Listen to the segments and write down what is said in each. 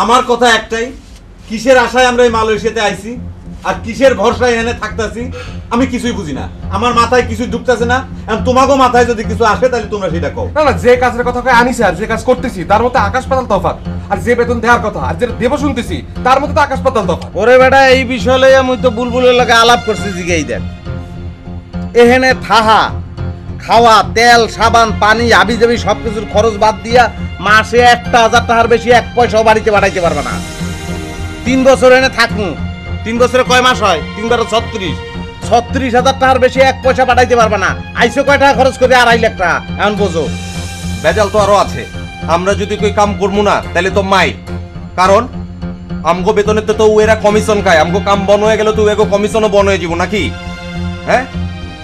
আমার কথা একটাই, কিসের আশায় আমরা এই মালয়েশিয়াতে আইছি আর কিসের ভরসায় এখানে থাকতেছি আমি কিছুই বুঝি না। আমার মাথায় কিছু ঢুকতেছে না। তোমাকেও মাথায় যদি কিছু আসে তাহলে তোমরা সেটা কও। না না, যে কাজের কথা কই আনিছে আর যে কাজ করতেছি তার মধ্যে আকাশ পাতাল তফাৎ। আর যে বেতন দেওয়ার কথা আর যে দেব শুনতেছি তার মধ্যে তো আকাশ পাতাল তফাৎ। ওরে বেটা, এই বিষয়ে আমি তো বুলবুলের লগে আলাপ করছি, জিগাই দেন এখানে থাহা খাওয়া তেল সাবান পানি আবি যাবি সবকিছুর খরচ বাদ দিয়া মাসে 1,000 টাকার বেশি 1 পয়সাও বাড়িতে বাড়াইতে পারবে না। 3 বছর এনে থাকমু, 3 বছরে কয় মাস হয়? 3 বার 36,000 টাকার বেশি 1 পয়সা পাঠাইতে পারবে না। আইসো কয় টাকা খরচ করে 2.5 লাখ টাকা, এখন বোঝো। বেজাল তো আরো আছে। আমরা যদি কই কাম করবো না তাহলে তো মাই, কারণ আমগো বেতনের তো এরা কমিশন খায়। আমগো কাম বন হয়ে গেলে তো এগো কমিশনও বন হয়ে যাব নাকি? হ্যাঁ,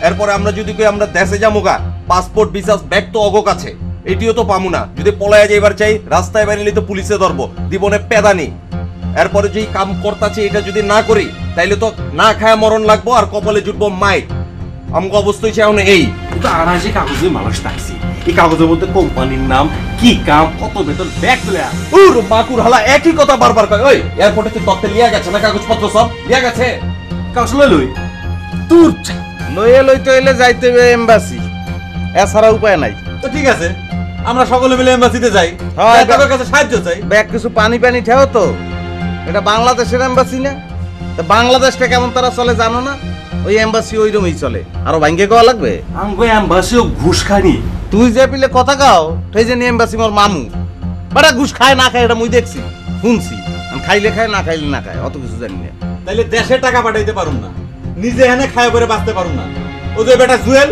এরপরে আমরা যদি কই আমরা দেশে যামুগা, পাসপোর্ট ভিসা ব্যাগ তো অগো কাছে, এটিও তো পামু না। যদি পলায়া যাইবার চাই রাস্তায় বেরিয়ে তো পুলিশে ধরবো, দিবনে পেদানি। এরপরে যেই কাম করতাছি এটা যদি না করি তাইলে তো না খায়া মরণ লাগবো আর কপালে জুটবো মাই। আমগো অবস্থা হচ্ছে এখন এই। আর যে কাগজে মানুষ থাকছি, এই কাগজের মধ্যে কোম্পানির নাম, কি কাম, কত বেতন, ব্যাগ তুলে উর বাকুর হালা একই কথা বারবার কয়। ওই এয়ারপোর্টে কি তথ্য লিয়া গেছে না? কাগজপত্র সব লিয়া গেছে? কাগজ লই তোর লইতে হইলে যাইতে হবে এমবাসি, এছাড়া উপায় নাই। তো ঠিক আছে, আমরা সকলে মিলে এমবাসিতে যাই, হ্যাঁ, তাদের কাছে সাহায্য চাই। ব্যাগ কিছু পানি ঠেও তো। এটা বাংলাদেশের এমবাসি না? তা বাংলাদেশটা কেমন তারা চলে জানো না? ওই এমবাসি ওইরকমই চলে। আরো ভাঙ্গে গাওয়া লাগবে? আমগো এমবাসিও ঘুষ খানি। তুই যে পিলে কথা গাও সেই যে এমবাসি মোর মামু বাড়া ঘুষ খায় না খায় এটা মুই দেখছি শুনছি। আমি খাইলে খায় না খাইলে না খায়, অত কিছু জানি না। তাইলে দেশে টাকা পাঠাইতে পারুম না, নিজে এনে খায় করে বাঁচতে পারুম না। ও যে বেটা জুয়েল,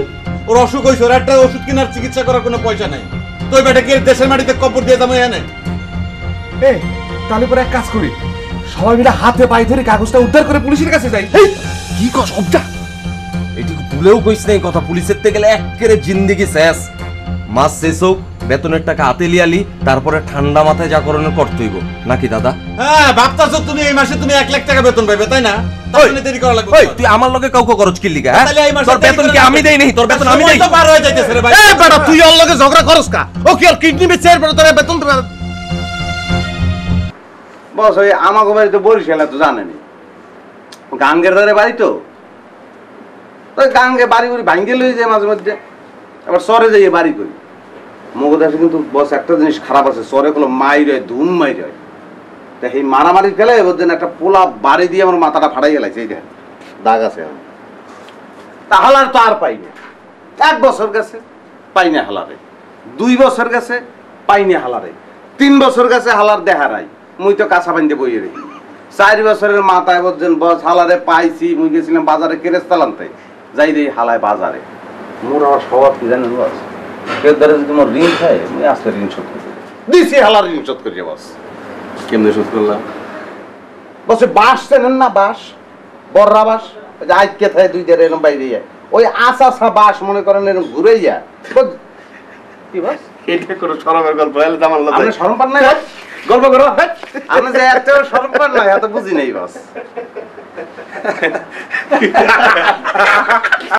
ওর অসুখ হয়েছে, ওর একটা ওষুধ কেনার চিকিৎসা করার কোনো পয়সা নাই। তো ওই বেটা কি দেশের মাটিতে কবর দিয়ে যাবো এনে? তাহলে পরে এক কাজ করি, সবাই মিলে হাতে পায়ে ধরে কাগজটা উদ্ধার করে পুলিশের কাছে যাই। কি কস অবজা? এটুকু ভুলেও কইস না এই কথা। পুলিশের তে গেলে একেবারে জিন্দেগি শেষ। মাস শেষ হোক, বেতনের টাকা হাতে লিয়ালি, তারপরে ঠান্ডা মাথায় যা করণের করতে হইব নাকি দাদা? হ্যাঁ, ভাবতাছো তুমি এই মাসে তুমি 1 লাখ টাকা বেতন পাইবে, তাই না? তাহলে দেরি করা লাগবে। ওই তুই আমার লগে কাউকে খরচ কি লিগা? হ্যাঁ, তাহলে এই মাসে তোর বেতন কি আমি দেই নাই? তোর বেতন আমি দেই? তো পার হয়ে যাইতেছে রে ভাই। এই বেটা তুই ওর লগে ঝগড়া করস কা? ও কি আর কিডনি বেচে এর তোর বেতন দেবে? বস ওই আমাগো বাড়ি তো বরিশাল, তো জানেনি গাঙ্গের ধারে বাড়ি তো। ওই গাঙ্গে বাড়ি বাড়ি ভাঙ্গে লই যায় মাঝে মধ্যে, আবার সরে যাইয়ে বাড়ি করি। মগদেশে কিন্তু বস একটা জিনিস খারাপ আছে, সরে গুলো মাইর হয়, ধুম মাইর হয়। তা এই মারামারি ফেলে বলছেন একটা পোলা বাড়ি দিয়ে আমার মাথাটা ফাটাই গেলাইছে, এই দেখেন দাগ আছে। তাহলে আর তো আর পাই না। 1 বছর গেছে পাই না হালারে, 2 বছর গেছে পাই না হালারে, 3 বছর গেছে হালার দেহারাই। মুই তো কাঁচা বান্ধে বইয়ে রেখি। 4 বছরের মাথায় বলছেন বস হালারে পাইছি। মুই গেছিলাম বাজারে কেরেস্তাল আনতে, যাই রে হালায় বাজারে। মোর আমার স্বভাব কি জানেন বস, কেউ ধরে যদি তোমার ঋণ খায় মুই আজকে ঋণ শোধ করি দিছি। হালার ঋণ শোধ করি বস। কেমনে শোধ করলাম? বসে বাস চেনেন না? বাস, বড়রা বাস, আজ কে থাকে 2 দিন এরকম বাইরে যায়। ওই আসা বাস মনে করেন এরকম ঘুরে যায়। কি বস এটা কোনো শরমের গল্প? এলে আমার লজ্জা। আপনি শরম পান না? গল্প করো। আমি যে এত শরম পান না এত বুঝি নাই বস।